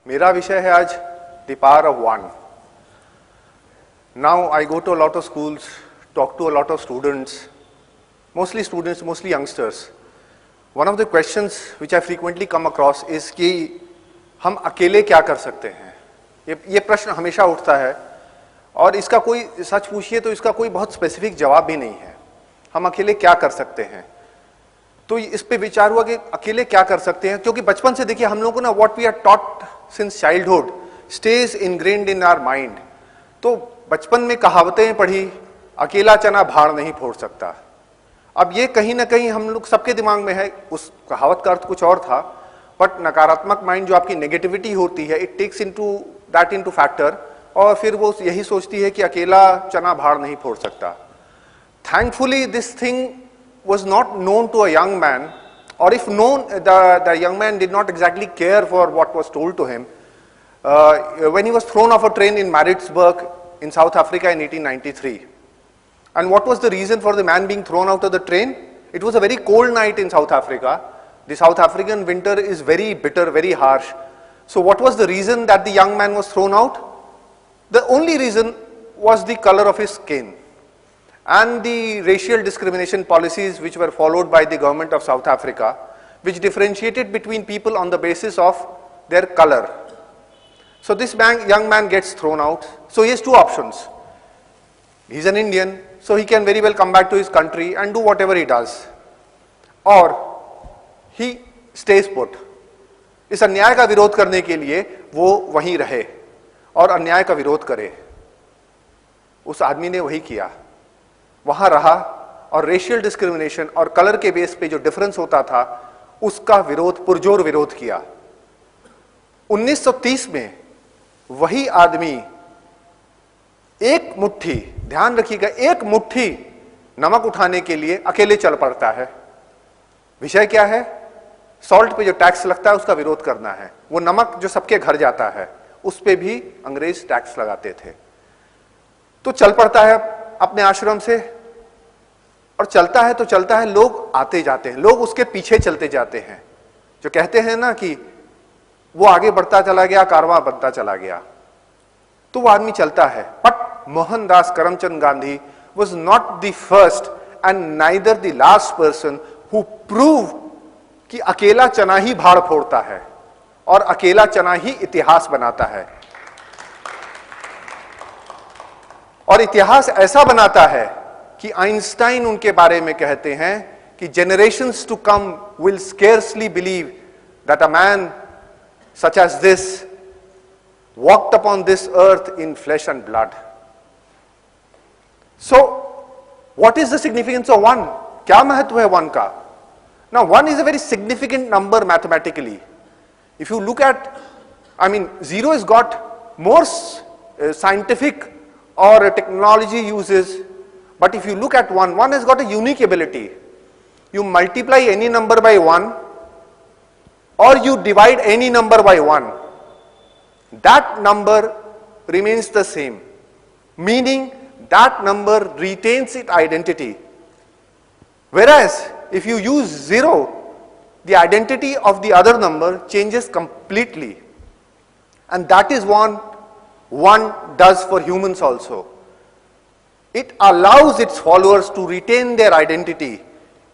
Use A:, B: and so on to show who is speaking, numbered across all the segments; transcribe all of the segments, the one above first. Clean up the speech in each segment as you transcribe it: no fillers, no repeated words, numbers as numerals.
A: मेरा विषय है आज the power of one. Now I go to a lot of schools, talk to a lot of students, mostly youngsters. One of the questions which I frequently come across is कि हम अकेले क्या कर सकते हैं. ये प्रश्न हमेशा उठता है और इसका कोई सच पूछिए तो इसका कोई बहुत स्पेसिफिक जवाब भी नहीं है. हम अकेले क्या कर सकते हैं. तो इस पे विचार हुआ कि अकेले क्या कर सकते हैं, क्योंकि बचपन से देखिए हम लोगों को ना what we are taught since childhood stage ingrained in our mind. तो बचपन में कहावतें पढ़ी, अकेला चना भाड़ नहीं फोड़ सकता. अब ये कहीं ना कहीं हम लोग सबके दिमाग में है. उस कहावत का अर्थ कुछ और था, बट नकारात्मक माइंड जो आपकी नेगेटिविटी होती है इट टेक्स इनटू फैक्टर और फिर वो यही सोचती है कि अकेला चना भाड़ नहीं फोड़ सकता. Thankfully this thing was not known to a young man, or if known, the young man did not exactly care for what was told to him. When he was thrown off a train in Maritzburg in South Africa in 1893. And what was the reason for the man being thrown out of the train? It was a very cold night in South Africa. The South African winter is very bitter, very harsh. So what was the reason that the young man was thrown out? The only reason was the color of his skin and the racial discrimination policies which were followed by the government of South Africa, which differentiated between people on the basis of their color. So this young man gets thrown out. So he has two options. He's an Indian, so he can very well come back to his country and do whatever he does. Or he stays put. इस अन्याय का विरोध करने के लिए वो वहीं रहे और अन्याय का विरोध करे. उस आदमी ने वही किया, वहां रहा और रेशियल डिस्क्रिमिनेशन और कलर के बेस पे जो डिफरेंस होता था उसका विरोध, पुरजोर विरोध किया. 1930 में वही आदमी एक मुट्ठी, ध्यान रखिएगा, एक मुट्ठी नमक उठाने के लिए अकेले चल पड़ता है. विषय क्या है? सॉल्ट पे जो टैक्स लगता है उसका विरोध करना है. वो नमक जो सबके घर जाता है उस पे भी अंग्रेज टैक्स लगाते थे. तो चल पड़ता है अपने आश्रम से और चलता है तो चलता है. लोग आते जाते हैं, लोग उसके पीछे चलते जाते हैं. जो कहते हैं ना कि वो आगे बढ़ता चला गया, कारवां बनता चला गया. तो वो आदमी चलता है. But Mohandas Karamchand Gandhi was not the first and neither the last person who proved कि अकेला चना ही भाड़ फोड़ता है और अकेला चना ही इतिहास बनाता है. और इतिहास ऐसा बनाता है कि आइंस्टाइन उनके बारे में कहते हैं कि generations to come will scarcely believe that a man such as this walked upon this earth in flesh and blood. So, what is the significance of one? क्या महत्व है one का? Now, one is a very significant number mathematically. If you look at, zero has got more scientific or technology uses, but if you look at one has got a unique ability. You multiply any number by 1 or you divide any number by 1. That number remains the same, meaning that number retains its identity. Whereas if you use 0, the identity of the other number changes completely. And that is what one does for humans also. It allows its followers to retain their identity.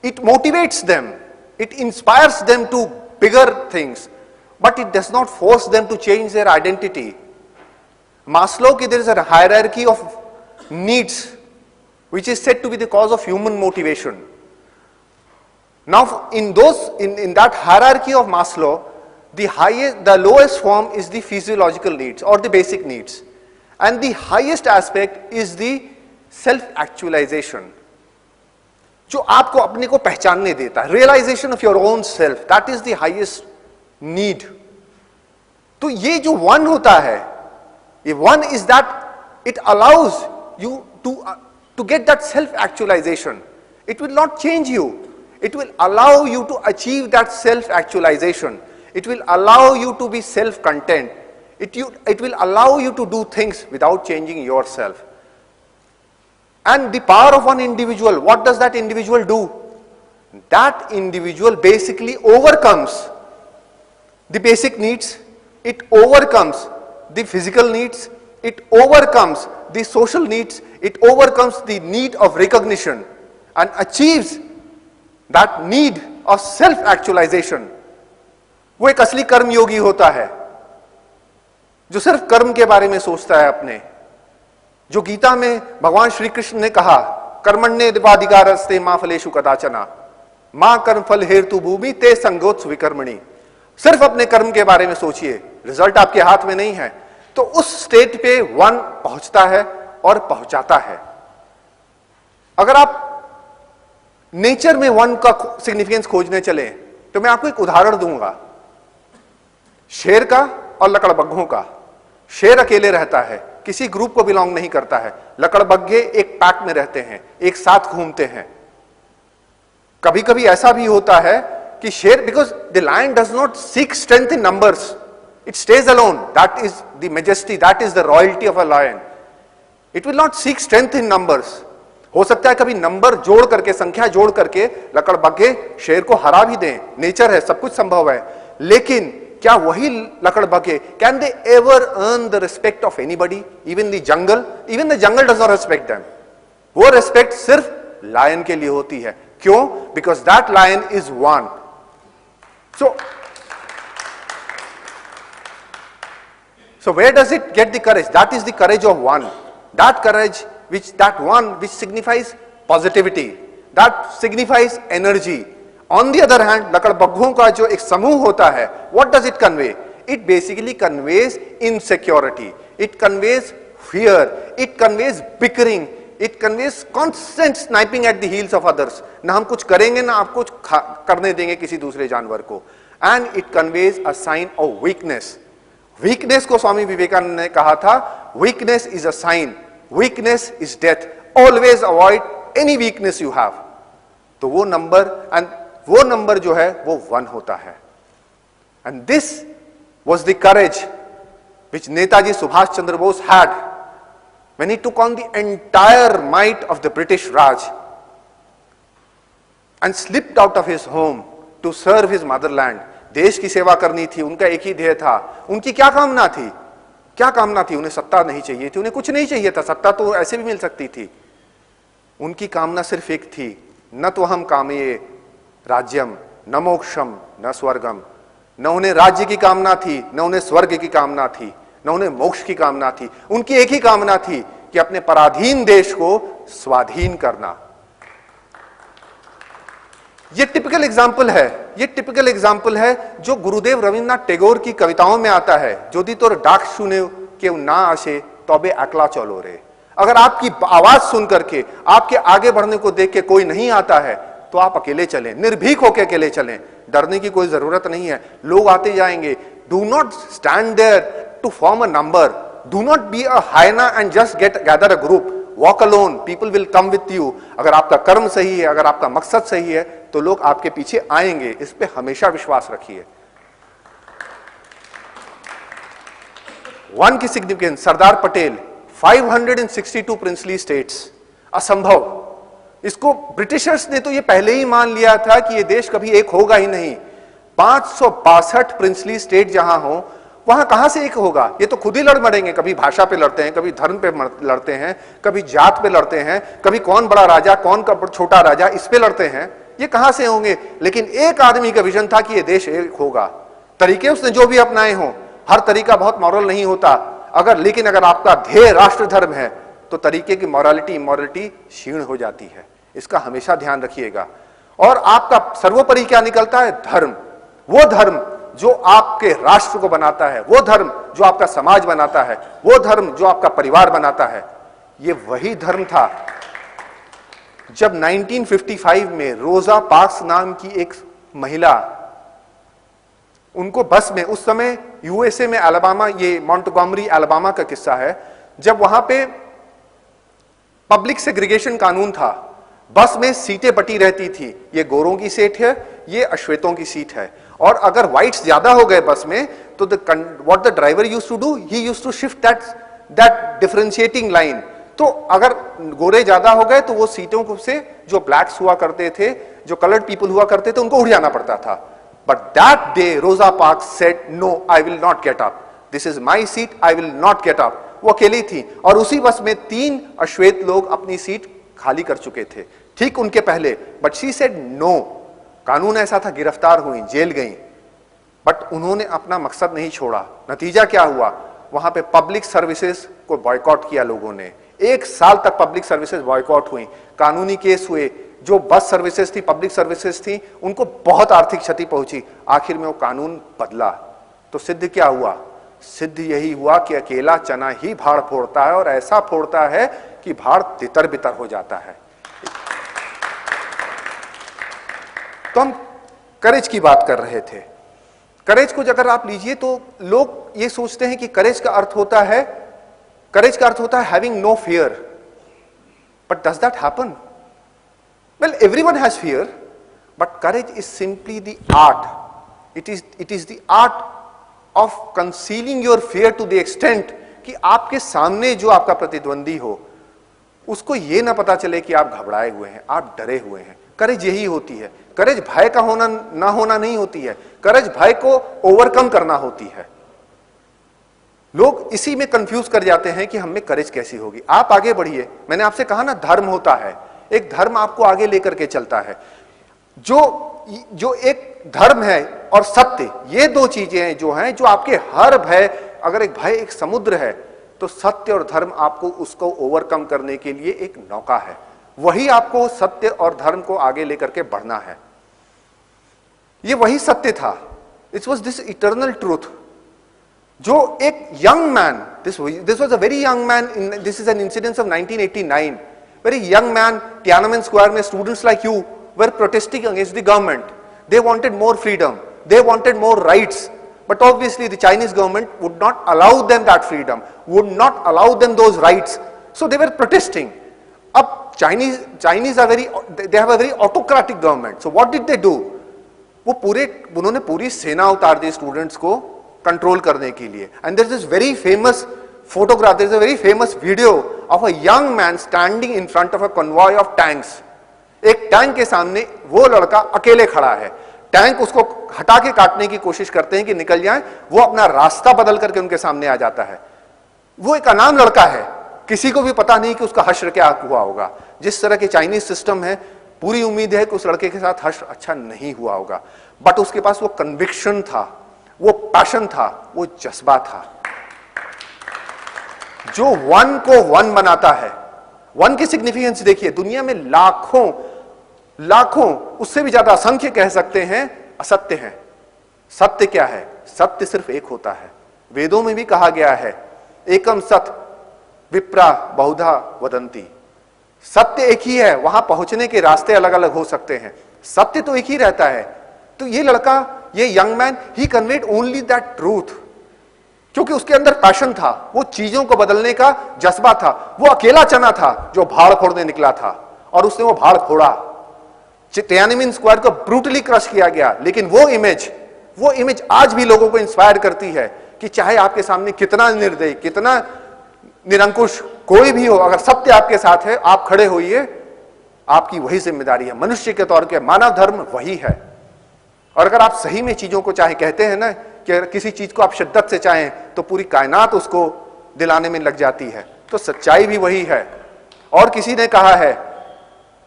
A: It motivates them. It inspires them to bigger things. But it does not force them to change their identity. Maslow, there is a hierarchy of needs which is said to be the cause of human motivation. Now, in that hierarchy of Maslow, the lowest form is the physiological needs or the basic needs. And the highest aspect is the self-actualization. जो आपको अपने को पहचानने देता है, realization of your own self, that is the highest need. तो ये जो one होता है, ये one is that it allows you to get that self-actualization. It will not change you. It will allow you to achieve that self-actualization. It will allow you to be self-content. It will allow you to do things without changing yourself. And the power of one individual, what does that individual do? That individual basically overcomes the basic needs, it overcomes the physical needs, it overcomes the social needs, it overcomes the need of recognition and achieves that need of self-actualization. वो एक असली कर्मयोगी होता है जो सिर्फ कर्म के बारे में सोचता है अपने। जो गीता में भगवान श्री कृष्ण ने कहा, कर्मण्येवाधिकारस्ते मा फलेषु कदाचन मां कर्म फल हेतु भूमि ते संगोत्स विकर्मणि। सिर्फ अपने कर्म के बारे में सोचिए, रिजल्ट आपके हाथ में नहीं है। तो उस स्टेट पे वन पहुंचता है और पहुंचाता है। अगर आप नेचर में वन का सिग्निफिकेंस खोजने चले तो मैं आपको एक उदाहरण दूंगा, शेर का और लकड़बग्घों का। शेर अकेले रहता है, किसी ग्रुप को बिलोंग नहीं करता है। लकड़बग्घे एक पैक में रहते हैं, एक साथ घूमते हैं। कभी कभी ऐसा भी होता है कि शेर, because the lion does not seek strength in numbers, it stays alone, that is the majesty, that is the royalty of a lion. It will not seek strength in numbers. हो सकता है कभी नंबर जोड़ करके, संख्या जोड़ करके लकड़बग्घे शेर को हरा भी दें, नेचर है, सब कुछ संभव है। लेकिन क्या वही लकड़बग्घे, can they ever earn the respect of anybody? Even the jungle, even the jungle does not respect them. वो रिस्पेक्ट सिर्फ लायन के लिए होती है। क्यों? Because that lion is one. So where does it get the courage? That is the courage of one. That courage that one which signifies positivity, that signifies energy. On the other hand, लकड़बग्घों का जो एक समूह होता है, what does it convey? It basically conveys insecurity. It conveys fear. It conveys bickering. It conveys constant sniping at the heels of others. ना हम कुछ करेंगे ना आप कुछ करने देंगे किसी दूसरे जानवर को. And it conveys a sign of weakness. Weakness को स्वामी विवेकानंद ने कहा था, weakness is a sign, weakness is death, always avoid any weakness you have. तो वो नंबर जो है वो वन होता है। And this was the courage which Netaji Subhash Chandra Bose had when he took on the entire might of the British Raj and slipped out of his home to serve his motherland. देश की सेवा करनी थी, उनका एक ही ध्येय था। उनकी क्या कामना थी? क्या कामना थी? उन्हें सत्ता नहीं चाहिए थी, उन्हें कुछ नहीं चाहिए था, सत्ता तो ऐसे भी मिल सकती थी। उनकी कामना सिर्फ एक थी, न तो हम कामये राज्यम न मोक्षम न स्वर्गम। न उन्हें राज्य की कामना थी, न उन्हें स्वर्ग की कामना थी, न उन्हें मोक्ष की कामना थी। उनकी एक ही कामना थी कि अपने पराधीन देश को स्वाधीन करना। ये टिपिकल एग्जाम्पल है जो गुरुदेव रविन्द्रनाथ टैगोर की कविताओं में आता है। यदि तोर डाक सुने के ना आशे तबे अकला चलो रे। अगर आपकी आवाज सुन करके, आपके आगे बढ़ने को देख के कोई नहीं आता है तो आप अकेले चलें, निर्भीक होकर अकेले चलें। डरने की कोई जरूरत नहीं है, लोग आते जाएंगे। Do not stand there to form a number, do not be a hyena and just gather a group. Walk alone, people will come with you. अगर आपका कर्म सही है, अगर आपका मकसद सही है तो लोग आपके पीछे आएंगे। इस पे हमेशा विश्वास रखिए। वन की significance, Sardar Patel, 562 princely states, असंभव। इसको ब्रिटिशर्स ने तो ये पहले ही मान लिया था कि ये देश कभी एक होगा ही नहीं। 562 प्रिंसली स्टेट जहां हो, वहां कहां से एक होगा? ये तो खुद ही लड़ मरेंगे। कभी भाषा पे लड़ते हैं, कभी धर्म पे लड़ते हैं, कभी जात पे लड़ते हैं, कभी कौन बड़ा राजा कौन छोटा राजा, इस पे लड़ते हैं। ये कहां से होंगे? लेकिन एक आदमी का विजन था कि ये देश एक होगा। तरीके उसने जो भी अपनाए हों, हर तरीका बहुत मॉरल नहीं होता। लेकिन अगर आपका ध्येय राष्ट्र धर्म है तो तरीके की मॉरलिटी क्षीण हो जाती है। इसका हमेशा ध्यान रखिएगा। और आपका सर्वोपरि क्या निकलता है? धर्म। वो धर्म जो आपके राष्ट्र को बनाता है, वो धर्म जो आपका समाज बनाता है, वो धर्म जो आपका परिवार बनाता है। ये वही धर्म था जब 1955 में रोजा पार्क्स नाम की एक महिला, उनको बस में, उस समय यूएसए में अलाबामा, ये मॉन्टगोमरी अलाबामा का किस्सा है, जब वहां पे पब्लिक सेग्रीगेशन कानून था, बस में सीटें बटी रहती थी। ये गोरों की सीट है, ये अश्वेतों की सीट है। और अगर व्हाइट्स ज्यादा हो गए बस में तो what the driver used to do, he used to shift that differentiating line. तो अगर गोरे ज्यादा हो गए तो वो सीटों को से जो ब्लैक्स हुआ करते थे, जो कलर्ड पीपल हुआ करते थे, उनको उड़ जाना पड़ता था। But that day Rosa Parks said, no, I will not get up. This is my seat, I will not get up. वो अकेली थी और उसी बस में 3 अश्वेत लोग अपनी सीट खाली कर चुके थे ठीक उनके पहले. But she said no. कानून ऐसा था, गिरफ्तार हुई, जेल गई, बट उन्होंने अपना मकसद नहीं छोड़ा. नतीजा क्या हुआ? वहां पे पब्लिक सर्विसेज को बॉयकॉट किया लोगों ने. 1 साल तक पब्लिक सर्विसेज बॉयकॉट हुई, कानूनी केस हुए. जो बस सर्विसेज थी, पब्लिक सर्विसेज थी, उनको बहुत आर्थिक क्षति पहुंची. आखिर में वो कानून बदला. तो सिद्ध क्या हुआ? सिद्ध यही हुआ कि अकेला चना ही भाड़ फोड़ता है, और ऐसा फोड़ता है कि भाड़ तितर बितर हो जाता है. तो हम करेज की बात कर रहे थे. करेज को अगर आप लीजिए तो लोग ये सोचते हैं कि करेज का अर्थ होता है having no fear. But does that happen? Well, everyone has fear, but courage is simply the art. It is the art of concealing your fear to the extent कि आपके सामने जो आपका प्रतिद्वंदी हो उसको ये ना पता चले कि आप घबराए हुए हैं, आप डरे हुए हैं. करेज यही होती है. करेज भय का होना ना होना नहीं होती है. करेज भय को ओवरकम करना होती है. लोग इसी में कंफ्यूज कर जाते हैं कि हम में करेज कैसी होगी. आप आगे बढ़िए. मैंने आपसे कहा ना, धर्म होता है, एक धर्म आपको आगे लेकर के चलता है. जो एक धर्म है और सत्य, ये 2 चीजें जो हैं जो आपके हर भय, अगर एक भय एक समुद्र है तो सत्य और धर्म आपको उसको ओवरकम करने के लिए एक नौका है. वही आपको सत्य और धर्म को आगे लेकर के बढ़ना है. ये वही सत्य था. It was this eternal truth. जो एक young man, this was a very young man, this is an incidence of 1989. Very young man, Tiananmen Square में students like you were protesting against the government. They wanted more freedom. They wanted more rights. But obviously the Chinese government would not allow them that freedom, would not allow them those rights. So they were protesting. अब Chinese are they have a very autocratic government. So what did they do? उन्होंने पूरी सेना उतार the students को control करने के लिए. And there is this very famous photograph, there is a very famous video of a young man standing in front of a convoy of tanks. एक tank के सामने वो लड़का अकेले खड़ा है. टैंक उसको हटा के काटने की कोशिश करते हैं कि निकल जाए, वो अपना रास्ता बदल करके उनके सामने आ जाता है. वो एक अनाम लड़का है, किसी को भी पता नहीं कि उसका हश्र क्या हुआ होगा. जिस तरह के चाइनीज सिस्टम है, पूरी उम्मीद है कि उस लड़के के साथ हश्र अच्छा नहीं हुआ होगा. बट उसके पास वो कन्विक्शन था, वो पैशन था, वो जज्बा था. जो वन को वन बनाता है. वन की सिग्निफिकेंस देखिए. दुनिया में लाखों उससे भी ज्यादा असंख्य कह सकते हैं असत्य हैं. सत्य क्या है? सत्य सिर्फ एक होता है. वेदों में भी कहा गया है, एकम सत विप्रा बहुधा वदंती. सत्य एक ही है, वहां पहुंचने के रास्ते अलग अलग हो सकते हैं, सत्य तो एक ही रहता है. तो ये लड़का, ये young man, he conveyed only that truth, क्योंकि उसके अंदर पैशन था, वो चीजों को बदलने का जज्बा था. वो अकेला चना था जो भाड़ फोड़ने निकला था, और उसने वो भाड़ फोड़ा. तियाननमेन स्क्वायर को ब्रूटली क्रश किया गया. लेकिन वो इमेज आज भी लोगों को इंस्पायर करती है कि चाहे आपके सामने कितना निर्दयी, कितना निरंकुश कोई भी हो, अगर सत्य आपके साथ है, आप खड़े होइए. आपकी वही जिम्मेदारी है. मनुष्य के तौर के मानव धर्म वही है. और अगर आप सही में चीजों को चाहे, कहते हैं ना कि किसी चीज को आप शिद्दत से चाहें तो पूरी कायनात उसको दिलाने में लग जाती है, तो सच्चाई भी वही है. और किसी ने कहा है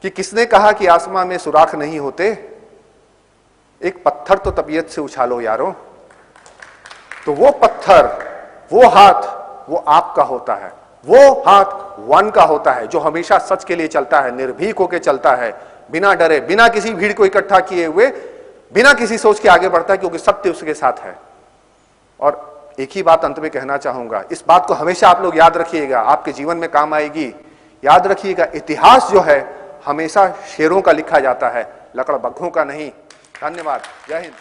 A: कि किसने कहा कि आसमां में सुराख नहीं होते? एक पत्थर तो तबीयत से उछालो यारों. तो वो पत्थर, वो हाथ, वो आपका होता है. वो हाथ वन का होता है जो हमेशा सच के लिए चलता है, निर्भीक होकर चलता है, बिना डरे, बिना किसी भीड़ को इकट्ठा किए हुए, बिना किसी सोच के आगे बढ़ता है, क्योंकि सत्य उसके साथ है. और एक ही बात अंत में कहना चाहूंगा, इस बात को हमेशा आप लोग याद रखिएगा, आपके जीवन में काम आएगी. याद रखिएगा, इतिहास जो है हमेशा शेरों का लिखा जाता है, लकड़बग्घों का नहीं. धन्यवाद. जय हिंद.